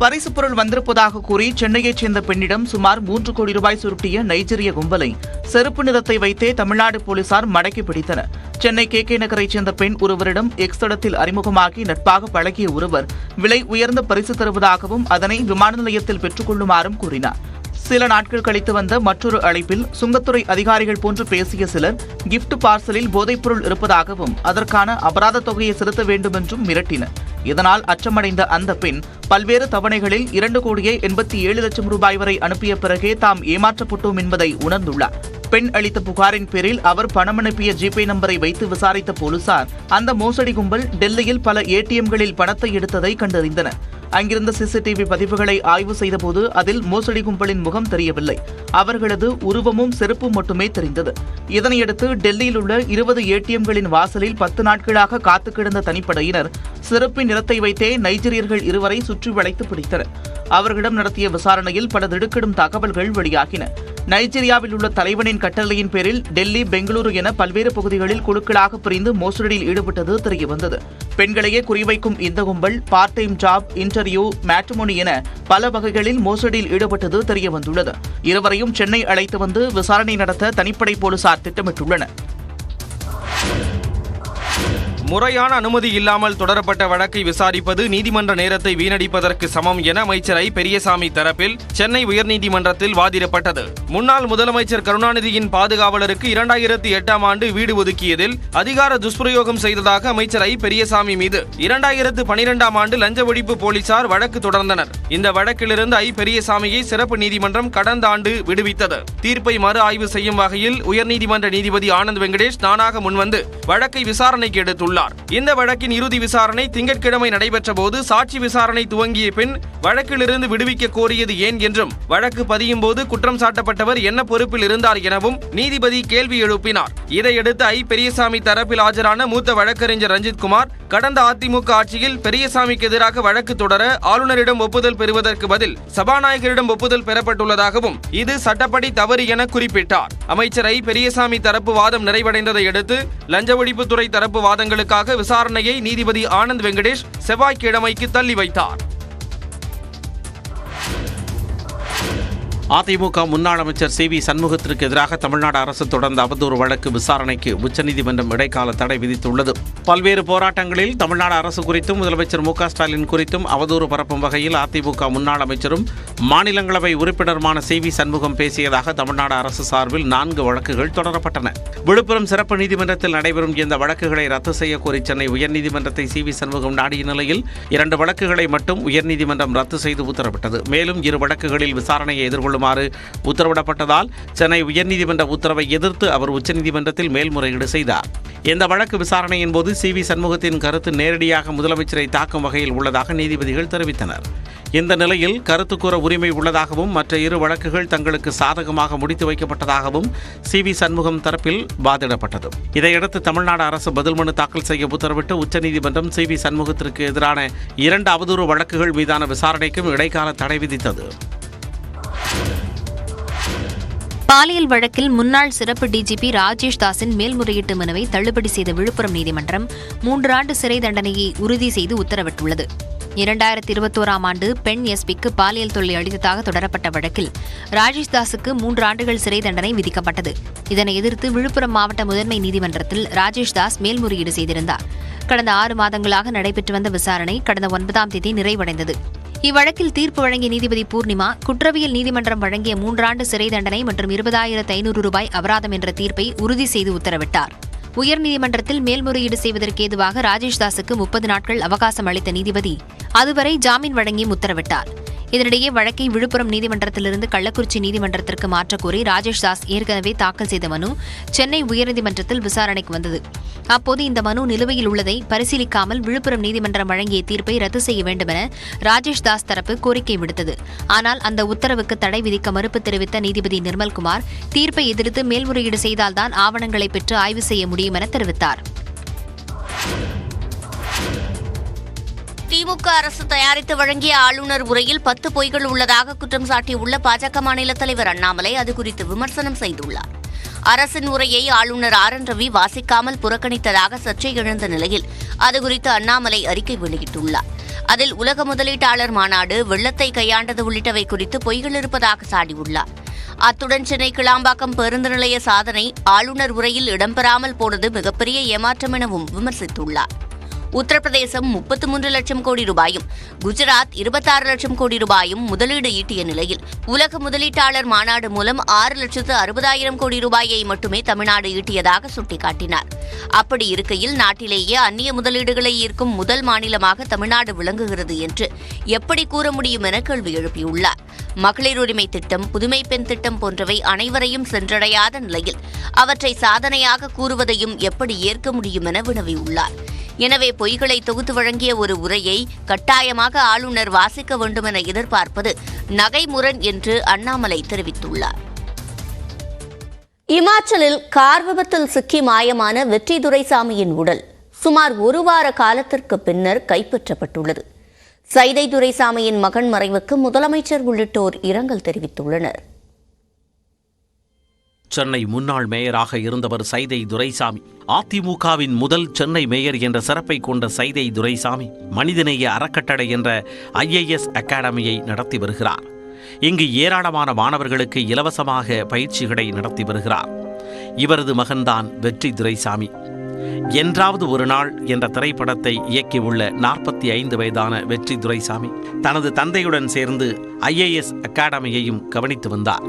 பரிசு பொருள் வந்திருப்பதாக கூறி சென்னையைச் சேர்ந்த பெண்ணிடம் சுமார் 3 கோடி ரூபாய் சுருட்டிய நைஜீரிய கும்பலை செருப்பு நிறத்தை வைத்தே தமிழ்நாடு போலீசார் மடக்கி பிடித்தனர். சென்னை KK நகரைச் சேர்ந்த பெண் ஒருவரிடம் எக்ஸ் தளத்தில் அறிமுகமாகி நட்பாக பழகிய ஒருவர் விலை உயர்ந்த பரிசு தருவதாகவும் அதனை விமான நிலையத்தில் பெற்றுக் கொள்ளுமாறும் கூறினார். சில நாட்கள் கழித்து வந்த மற்றொரு அழைப்பில் சுங்கத்துறை அதிகாரிகள் போன்று பேசிய சிலர் கிஃப்ட் பார்சலில் போதைப்பொருள் இருப்பதாகவும் அதற்கான அபராத தொகையை செலுத்த வேண்டும் என்றும் மிரட்டினர். இதனால் அச்சமடைந்த அந்த பெண் பல்வேறு தவணைகளில் 2,87,00,000 ரூபாய் வரை அனுப்பிய பிறகே தாம் ஏமாற்றப்பட்டோம் என்பதை உணர்ந்துள்ளார். பெண் அளித்த புகாரின் பேரில் அவர் பணம் அனுப்பிய ஜிபே நம்பரை வைத்து விசாரித்த போலீசார் அந்த மோசடி கும்பல் டெல்லியில் பல ATMகளில் பணத்தை எடுத்ததை கண்டறிந்தனர். அங்கிருந்த CCTV பதிவுகளை ஆய்வு செய்தபோது அதில் மோசடி கும்பலின் முகம் தெரியவில்லை. அவர்களது உருவமும் செருப்பும் மட்டுமே தெரிந்தது. இதனையடுத்து டெல்லியில் உள்ள 20 ATMகளின் வாசலில் 10 நாட்களாக காத்து கிடந்த தனிப்படையினர் செருப்பின் நிறத்தை வைத்தே நைஜீரியர்கள் இருவரை சுற்றி வளைத்து பிடித்தனர். அவர்களிடம் நடத்திய விசாரணையில் பல திடுக்கிடும் தகவல்கள் வெளியாகின. நைஜீரியாவில் உள்ள தலைவனின் கட்டளையின் பேரில் டெல்லி, பெங்களூரு என பல்வேறு பகுதிகளில் குழுக்களாக பிரிந்து மோசடியில் ஈடுபட்டது தெரியவந்தது. பெண்களையே குறிவைக்கும் இந்த கும்பல் part time job, interview, matrimony என பல வகைகளில் மோசடியில் ஈடுபட்டது தெரியவந்துள்ளது. இருவரையும் சென்னை அழைத்து வந்து விசாரணை நடத்த தனிப்படை போலீசார் திட்டமிட்டுள்ளனர். முறையான அனுமதி இல்லாமல் தொடரப்பட்ட வழக்கை விசாரிப்பது நீதிமன்ற நேரத்தை வீணடிப்பதற்கு சமம் என அமைச்சர் ஐ. பெரியசாமி தரப்பில் சென்னை உயர்நீதிமன்றத்தில் வாதிடப்பட்டது. முன்னாள் முதலமைச்சர் கருணாநிதியின் பாதுகாவலருக்கு 2008ஆம் ஆண்டு வீடு ஒதுக்கியதில் அதிகார துஷ்பிரயோகம் செய்ததாக அமைச்சர் ஐ. பெரியசாமி மீது 2012ஆம் ஆண்டு லஞ்ச ஒழிப்பு போலீசார் வழக்கு தொடர்ந்தனர். இந்த வழக்கிலிருந்து ஐ. பெரியசாமியை சிறப்பு நீதிமன்றம் கடந்த ஆண்டு விடுவித்தது. தீர்ப்பை மறு ஆய்வு செய்யும் வகையில் உயர்நீதிமன்ற நீதிபதி ஆனந்த் வெங்கடேஷ் தானாக முன்வந்து வழக்கை விசாரணைக்கு எடுத்துள்ளார். இந்த வழக்கின் இறுதி விசாரணை திங்கட்கிழமை நடைபெற்ற போது சாட்சி விசாரணை துவங்கிய பின் வழக்கிலிருந்து விடுவிக்க கோரியது ஏன் என்றும், வழக்கு பதியும் போது குற்றம் சாட்டப்பட்டவர் என்ன பொறுப்பில் இருந்தார் எனவும் நீதிபதி கேள்வி எழுப்பினார். இதையடுத்து ஐ. பெரியசாமி தரப்பில் ஆஜரான மூத்த வழக்கறிஞர் ரஞ்சித்குமார், கடந்த அதிமுக ஆட்சியில் பெரியசாமிக்கு எதிராக வழக்கு தொடர ஆளுநரிடம் ஒப்புதல் பெறுவதற்கு பதில் சபாநாயகரிடம் ஒப்புதல் பெறப்பட்டுள்ளதாகவும் இது சட்டப்படி தவறு என குறிப்பிட்டார். அமைச்சர் ஐ. பெரியசாமி தரப்பு வாதம் நிறைவடைந்ததை அடுத்து லஞ்ச ஒழிப்புத்துறை தரப்பு வாதங்களுக்கு விசாரணையை நீதிபதி ஆனந்த் வெங்கடேஷ் செவ்வாய்க்கிழமைக்கு தள்ளி வைத்தார். அதிமுக முன்னாள் அமைச்சர் CV சண்முகத்திற்கு எதிராக தமிழ்நாடு அரசு தொடர்ந்த அவதூறு வழக்கு விசாரணைக்கு உச்சநீதிமன்றம் இடைக்கால தடை விதித்துள்ளது. பல்வேறு போராட்டங்களில் தமிழ்நாடு அரசு குறித்தும் முதலமைச்சர் மு.க. ஸ்டாலின் குறித்தும் அவதூறு பரப்பும் வகையில் அதிமுக முன்னாள் அமைச்சரும் மாநிலங்களவை உறுப்பினருமான CV சண்முகம் பேசியதாக தமிழ்நாடு அரசு சார்பில் 4 வழக்குகள் தொடரப்பட்டன. விழுப்புரம் சிறப்பு நீதிமன்றத்தில் நடைபெறும் இந்த வழக்குகளை ரத்து செய்ய கோரி சென்னை உயர்நீதிமன்றத்தை CV சண்முகம் நாடிய நிலையில் 2 வழக்குகளை மட்டும் உயர்நீதிமன்றம் ரத்து செய்து உத்தரவிட்டது. மேலும் 2 வழக்குகளில் விசாரணையை எதிர்கொள்ளுமாறு உத்தரவிடப்பட்டதால் சென்னை உயர்நீதிமன்ற உத்தரவை எதிர்த்து அவர் உச்சநீதிமன்றத்தில் மேல்முறையீடு செய்தார். இந்த வழக்கு விசாரணையின் போது CV சண்முகத்தின் கருத்து நேரடியாக முதலமைச்சரை தாக்கும் வகையில் உள்ளதாக நீதிபதிகள் தெரிவித்தனர். இந்த நிலையில் கருத்து கூற உரிமை உள்ளதாகவும் மற்ற 2 வழக்குகள் தங்களுக்கு சாதகமாக முடித்து வைக்கப்பட்டதாகவும் CV சண்முகம் தரப்பில் வாதிடப்பட்டது. இதையடுத்து தமிழ்நாடு அரசு பதில் மனு தாக்கல் செய்ய உத்தரவிட்டு உச்சநீதிமன்றம் CV சண்முகத்திற்கு எதிரான 2 அவதூறு வழக்குகள் மீதான விசாரணைக்கும் இடைக்கால தடை விதித்தது. பாலியல் வழக்கில் முன்னாள் சிறப்பு DGP ராஜேஷ் தாஸின் மேல்முறையீட்டு மனுவை தள்ளுபடி செய்த விழுப்புரம் நீதிமன்றம் 3 ஆண்டு சிறை தண்டனையை உறுதி செய்து உத்தரவிட்டுள்ளது. 2021ஆம் ஆண்டு பெண் SP-க்கு பாலியல் தொல்லை அளித்ததாக தொடரப்பட்ட வழக்கில் ராஜேஷ் தாஸுக்கு 3 ஆண்டுகள் சிறை தண்டனை விதிக்கப்பட்டது. இதனை எதிர்த்து விழுப்புரம் மாவட்ட முதன்மை நீதிமன்றத்தில் ராஜேஷ் தாஸ் மேல்முறையீடு செய்திருந்தார். கடந்த 6 மாதங்களாக நடைபெற்று வந்த விசாரணை கடந்த 9ஆம் தேதி நிறைவடைந்தது. இவ்வழக்கில் தீர்ப்பு வழங்கிய நீதிபதி பூர்ணிமா குற்றவியல் நீதிமன்றம் வழங்கிய 3 ஆண்டு சிறை தண்டனை மற்றும் 20,500 ரூபாய் அபராதம் என்ற தீர்ப்பை உறுதி செய்து உத்தரவிட்டார். உயர்நீதிமன்றத்தில் மேல்முறையீடு செய்வதற்கு ஏதுவாக ராஜேஷ் தாஸுக்கு 30 நாட்கள் அவகாசம் அளித்த நீதிபதி அதுவரை ஜாமீன் வழங்கியும் உத்தரவிட்டார். இதனிடையே வழக்கை விழுப்புரம் நீதிமன்றத்திலிருந்து கள்ளக்குறிச்சி நீதிமன்றத்திற்கு மாற்றக்கோரி ராஜேஷ் தாஸ் ஏற்கனவே தாக்கல் செய்த மனு சென்னை உயர்நீதிமன்றத்தில் விசாரணைக்கு வந்தது. அப்போது இந்த மனு நிலுவையில் உள்ளதை பரிசீலிக்காமல் விழுப்புரம் நீதிமன்றம் வழங்கிய தீர்ப்பை ரத்து செய்ய வேண்டுமென ராஜேஷ் தாஸ் தரப்பு கோரிக்கை விடுத்தது. ஆனால் அந்த உத்தரவுக்கு தடை விதிக்க மறுப்பு தெரிவித்த நீதிபதி நிர்மல்குமார் தீர்ப்பை எதிர்த்து மேல்முறையீடு செய்தால்தான் ஆவணங்களை பெற்று ஆய்வு செய்ய முடியும் என தெரிவித்தார். திமுக அரசு தயாரித்து வழங்கிய ஆளுநர் உரையில் 10 பொய்கள் உள்ளதாக குற்றம் சாட்டியுள்ள பாஜக மாநில தலைவர் அண்ணாமலை அது குறித்து விமர்சனம் செய்துள்ளார். அரசின் உரையை ஆளுநர் RN ரவி வாசிக்காமல் புறக்கணித்ததாக சர்ச்சை எழுந்த நிலையில் அது குறித்து அண்ணாமலை அறிக்கை வெளியிட்டுள்ளார். அதில் உலக முதலீட்டாளர் மாநாடு, வெள்ளத்தை கையாண்டது உள்ளிட்டவை குறித்து பொய்கள் இருப்பதாக சாடியுள்ளார். அத்துடன் சென்னை கிளாம்பாக்கம் பேருந்து நிலைய சாதனை ஆளுநர் உரையில் இடம்பெறாமல் போனது மிகப்பெரிய ஏமாற்றம் எனவும் விமர்சித்துள்ளார். உத்தரப்பிரதேசம் 33 லட்சம் கோடி ரூபாயும், குஜராத் 26 லட்சம் கோடி ரூபாயும் முதலீடு ஈட்டிய நிலையில் உலக முதலீட்டாளர் மாநாடு மூலம் 6,60,000 கோடி ரூபாயை மட்டுமே தமிழ்நாடு ஈட்டியதாக சுட்டிக்காட்டினார். அப்படி இருக்கையில் நாட்டிலேயே அந்நிய முதலீடுகளை ஈர்க்கும் முதல் மாநிலமாக தமிழ்நாடு விளங்குகிறது என்று எப்படி கூற முடியும் என கேள்வி எழுப்பியுள்ளார். மகளிர் உரிமை திட்டம், புதுமை பெண் திட்டம் போன்றவை அனைவரையும் சென்றடையாத நிலையில் அவற்றை சாதனையாக கூறுவதையும் எப்படி ஏற்க முடியும் என வினவியுள்ளார். எனவே பொய்களை தொகுத்து வழங்கிய ஒரு உரையை கட்டாயமாக ஆளுநர் வாசிக்க வேண்டும் என எதிர்பார்ப்பது நகைமுரண் என்று அண்ணாமலை தெரிவித்துள்ளார். இமாச்சலில் கார் விபத்தில் சிக்கி மாயமான வெற்றி துரைசாமியின் உடல் சுமார் 1 வார காலத்திற்கு பின்னர் கைப்பற்றப்பட்டுள்ளது. சைதை துரைசாமியின் மகன் மறைவுக்கு முதலமைச்சர் உள்ளிட்டோர் இரங்கல் தெரிவித்துள்ளனர். சென்னை முன்னாள் மேயராக இருந்தவர் சைதை துரைசாமி. அதிமுகவின் முதல் சென்னை மேயர் என்ற சிறப்பை கொண்ட சைதை துரைசாமி மனிதநேய அறக்கட்டளை என்ற IAS அகாடமியை நடத்தி வருகிறார். இங்கு ஏராளமான மாணவர்களுக்கு இலவசமாக பயிற்சிகளை நடத்தி வருகிறார். இவரது மகன்தான் வெற்றி துரைசாமி. என்றாவது ஒரு நாள் என்ற திரைப்படத்தை இயக்கியுள்ள 45 வயதான வெற்றி துரைசாமி தனது தந்தையுடன் சேர்ந்து IAS அகாடமியையும் கவனித்து வந்தார்.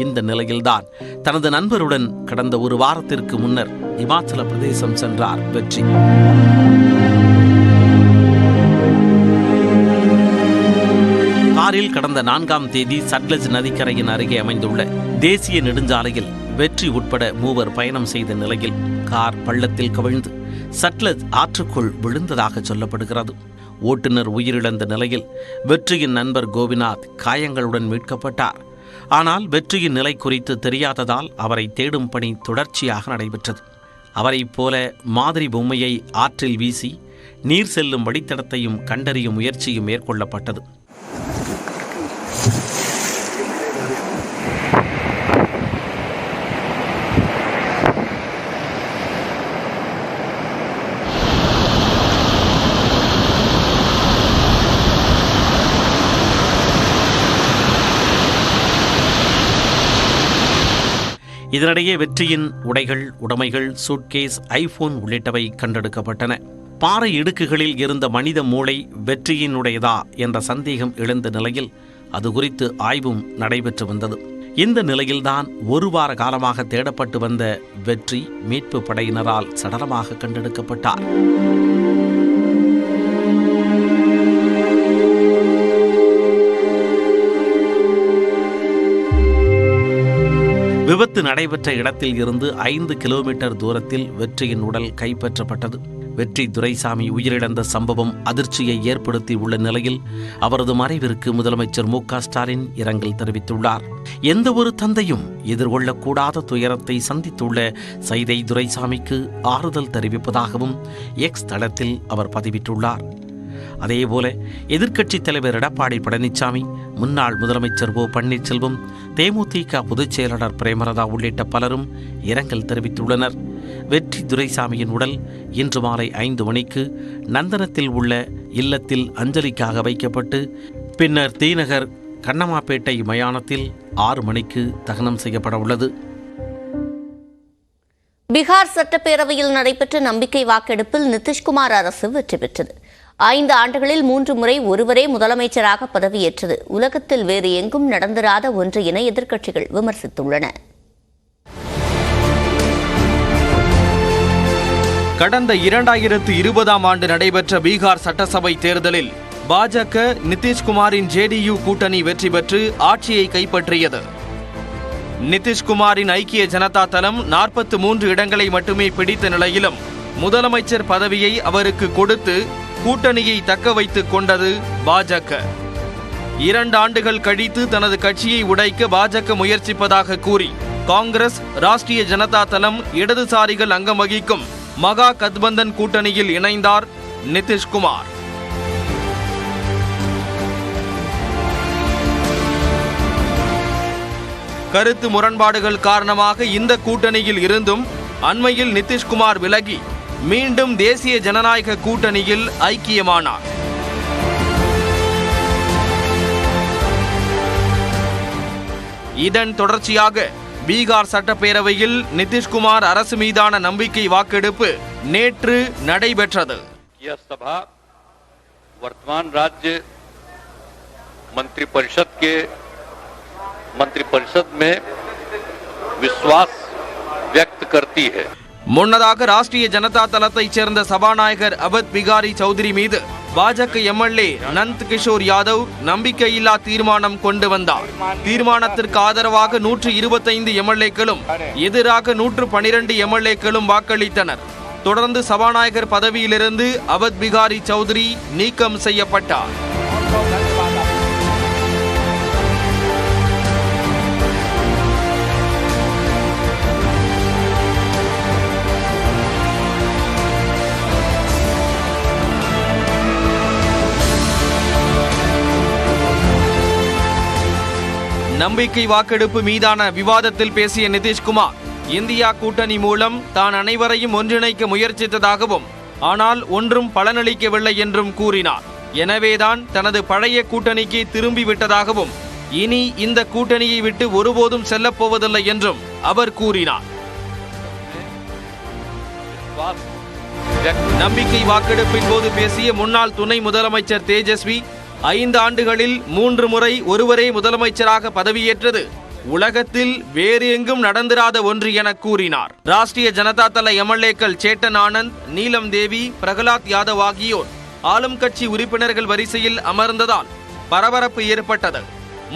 இந்த நிலையில்தான் தனது நண்பருடன் கடந்த 1 வாரத்திற்கு முன்னர் இமாச்சல பிரதேசம் சென்றார் வெற்றி. காரில் கடந்த 4ஆம் தேதி சட்லஜ் நதிக்கரையின் அருகே அமைந்துள்ள தேசிய நெடுஞ்சாலையில் வெற்றி உட்பட 3 பயணம் செய்த நிலையில் கார் பள்ளத்தில் கவிழ்ந்து சட்லஜ் ஆற்றுக்குள் விழுந்ததாக சொல்லப்படுகிறது. ஓட்டுநர் உயிரிழந்த நிலையில் வெற்றியின் நண்பர் கோபிநாத் காயங்களுடன் மீட்கப்பட்டார். ஆனால் வெற்றியின் நிலை குறித்து தெரியாததால் அவரை தேடும் பணி தொடர்ச்சியாக நடைபெற்றது. அவரைப் போல மாதிரி பொம்மையை ஆற்றில் வீசி நீர் செல்லும் வழித்தடத்தையும் கண்டறியும் முயற்சியும் மேற்கொள்ளப்பட்டது. இதனிடையே வெற்றியின் உடைகள், உடைமைகள், சூட்கேஸ், ஐபோன் உள்ளிட்டவை கண்டெடுக்கப்பட்டன. பாறை இடுக்குகளில் இருந்த மனித மூளை வெற்றியினுடையதா என்ற சந்தேகம் எழுந்த நிலையில் அது குறித்து ஆய்வும் நடைபெற்று வந்தது. இந்த நிலையில்தான் 1 வார காலமாக தேடப்பட்டு வந்த வெற்றி மீட்பு படையினரால் சடலமாக கண்டெடுக்கப்பட்டார். விபத்து நடைபெற்ற இடத்தில் இருந்து 5 கிலோமீட்டர் தூரத்தில் வெற்றியின் உடல் கைப்பற்றப்பட்டது. வெற்றி துரைசாமி உயிரிழந்த சம்பவம் அதிர்ச்சியை ஏற்படுத்தி உள்ள நிலையில் அவரது மறைவிற்கு முதலமைச்சர் மு.க.ஸ்டாலின் இரங்கல் தெரிவித்துள்ளார். எந்த ஒரு தந்தையும் எதிர்கொள்ளக்கூடாத துயரத்தை சந்தித்துள்ள சைதை துரைசாமிக்கு ஆறுதல் தெரிவிப்பதாகவும் எக்ஸ் தளத்தில் அவர் பதிவிட்டுள்ளார். அதேபோல எதிர்க்கட்சித் தலைவர் எடப்பாடி பழனிசாமி, முன்னாள் முதலமைச்சர் ஓ பன்னீர்செல்வம், தேமுதிக பொதுச் செயலாளர் பிரேமலதா உள்ளிட்ட பலரும் இரங்கல் தெரிவித்துள்ளனர். வெற்றி துரைசாமியின் உடல் இன்று மாலை 5 மணிக்கு நந்தனத்தில் உள்ள இல்லத்தில் அஞ்சலிக்காக வைக்கப்பட்டு பின்னர் தீநகர் கண்ணமாப்பேட்டை மயானத்தில் 6 மணிக்கு தகனம் செய்யப்பட உள்ளது. பீகார் சட்டப்பேரவையில் நடைபெற்ற நம்பிக்கை வாக்கெடுப்பில் நிதிஷ்குமார் அரசு வெற்றி பெற்றது. 5 ஆண்டுகளில் 3 முறை ஒருவரே முதலமைச்சராக பதவியேற்றது உலகத்தில் வேறு எங்கும் நடந்திராத ஒன்று என எதிர்க்கட்சிகள் விமர்சித்துள்ளன. கடந்த 2020ஆம் ஆண்டு நடைபெற்ற பீகார் சட்டசபை தேர்தலில் பாஜக நிதிஷ்குமாரின் JDU கூட்டணி வெற்றி பெற்று ஆட்சியை கைப்பற்றியது. நிதிஷ்குமாரின் ஐக்கிய ஜனதா தளம் 43 இடங்களை மட்டுமே பிடித்த நிலையிலும் முதலமைச்சர் பதவியை அவருக்கு கொடுத்து கூட்டணியை தக்க வைத்துக் கொண்டது பாஜக. 2 ஆண்டுகள் கழித்து தனது கட்சியை உடைக்க பாஜக முயற்சிப்பதாக கூறி காங்கிரஸ், ராஷ்டிரிய ஜனதா தளம், இடதுசாரிகள் அங்கம் வகிக்கும் மகா கத்பந்தன் கூட்டணியில் இணைந்தார் நிதிஷ்குமார். கருத்து முரண்பாடுகள் காரணமாக இந்த கூட்டணியில் இருந்தும் அண்மையில் நிதிஷ்குமார் விலகி மீண்டும் தேசிய ஜனநாயக கூட்டணியில் ஐக்கியமானார். இதன் தொடர்ச்சியாக பீகார் சட்டப்பேரவையில் நிதிஷ்குமார் அரசு மீதான நம்பிக்கை வாக்கெடுப்பு நேற்று நடைபெற்றது. यह सभा वर्तमान राज्य मंत्रिपरिषद में विश्वास व्यक्त करती है. முன்னதாக ராஷ்டிரிய ஜனதா தளத்தைச் சேர்ந்த சபாநாயகர் அவத் பிகாரி சௌத்ரி மீது பாஜக எம்எல்ஏ நந்த் கிஷோர் யாதவ் நம்பிக்கையில்லா தீர்மானம் கொண்டு வந்தார். தீர்மானத்திற்கு ஆதரவாக 125 எம்எல்ஏக்களும் எதிராக 112 எம்எல்ஏக்களும் வாக்களித்தனர். தொடர்ந்து சபாநாயகர் பதவியிலிருந்து அவத் பிகாரி சௌத்ரி நீக்கம் செய்யப்பட்டார். நம்பிக்கை வாக்கெடுப்பு மீதான விவாதத்தில் பேசிய நிதிஷ்குமார், இந்தியா கூட்டணி மூலம் தான் அனைவரையும் ஒன்றிணைக்க முயற்சித்ததாகவும் ஆனால் ஒன்றும் பலனளிக்கவில்லை என்றும் கூறினார். எனவேதான் தனது பழைய கூட்டணிக்கு திரும்பிவிட்டதாகவும் இனி இந்த கூட்டணியை விட்டு ஒருபோதும் செல்லப்போவதில்லை என்றும் அவர் கூறினார். நம்பிக்கை வாக்கெடுப்பின் போது பேசிய முன்னாள் துணை முதலமைச்சர் தேஜஸ்வி, 5 ஆண்டுகளில் 3 முறை ஒருவரே முதலமைச்சராக பதவியேற்றது உலகத்தில் வேறு எங்கும் நடந்திராத ஒன்று என கூறினார். ராஷ்டிரிய ஜனதா தள எம்எல்ஏக்கள் சேட்டன் ஆனந்த், நீலம் தேவி, பிரகலாத் யாதவ் ஆகியோர் ஆளும் கட்சி உறுப்பினர்கள் வரிசையில் அமர்ந்ததால் பரபரப்பு ஏற்பட்டது.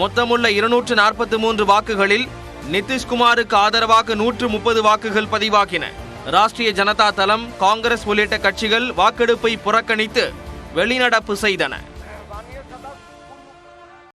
மொத்தமுள்ள 243 வாக்குகளில் நிதிஷ்குமாருக்கு ஆதரவாக 130 வாக்குகள் பதிவாகின. ராஷ்டிரிய ஜனதா தளம், காங்கிரஸ் உள்ளிட்ட கட்சிகள் வாக்கெடுப்பை புறக்கணித்து வெளிநடப்பு செய்தன.